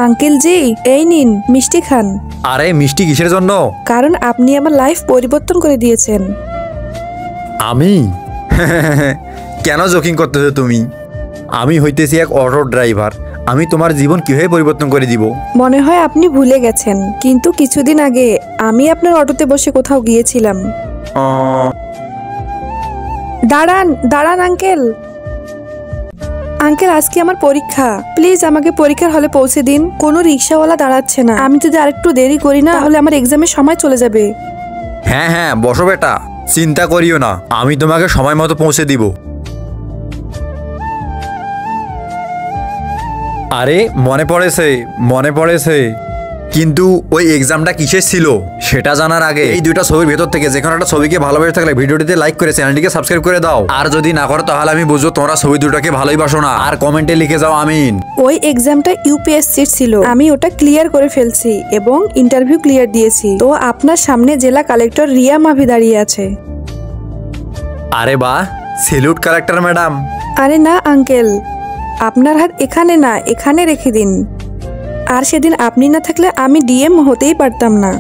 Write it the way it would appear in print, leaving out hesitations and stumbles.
Uncle জি, এই নিন মিষ্টি খান। আরে মিষ্টি কিসের জন্য? কারণ আপনি আমার লাইফ পরিবর্তন করে দিয়েছেন। আমি? কেন জোকিং করতেছো তুমি? আমি হইতেছি এক অটো ড্রাইভার। আমি তোমার জীবন কিভাবে পরিবর্তন করে দিব? মনে হয় আপনি ভুলে গেছেন, কিন্তু কিছুদিন আগে আমি আপনার অটোতে বসে কোথাও গিয়েছিলাম। দাঁড়ান দাঁড়ান আঙ্কেল। আঙ্কেল, আজকে আমার পরীক্ষা, প্লিজ আমাকে পরীক্ষার হলে পৌঁছে দিন। কোনো রিক্সাওয়ালা দাঁড়াচ্ছে না। আমি যদি আরেকটু দেরি করি না তাহলে আমার এক্সামের সময় চলে যাবে। হ্যাঁ হ্যাঁ, বসো বেটা, চিন্তা করিও না, আমি তোমাকে সময় মতো পৌঁছে দিব। আরে মনে পড়েছে, কিন্তু ওই এক্সামটা কিসের ছিল সেটা জানার আগে এই দুইটা ছবির ভেতর থেকে যে কোনো একটা ছবিকে ভালোবেসে থাকলে ভিডিওটিতে লাইক করে চ্যানেলটিকে সাবস্ক্রাইব করে দাও। আর যদি না করো তাহলে আমি বুঝবো তোমরা ছবি দুটোকে ভালোইবাসো না। আর কমেন্টে লিখে যাও আমিন। ওই এক্সামটা ইউপিএসসির ছিল, আমি ওটা ক্লিয়ার করে ফেলছি এবং ইন্টারভিউ ক্লিয়ার দিয়েছি। তো আপনার সামনে জেলা কালেক্টর রিয়া মাভি দাঁড়িয়ে আছে। আরে বাহ, সেলুট কালেক্টর ম্যাডাম। আরে না আঙ্কেল, আপনার হাত এখানে না, এখানে রেখে দিন। আর সেদিন আপনি না থাকলে আমি ডিএম হতেই পারতাম না।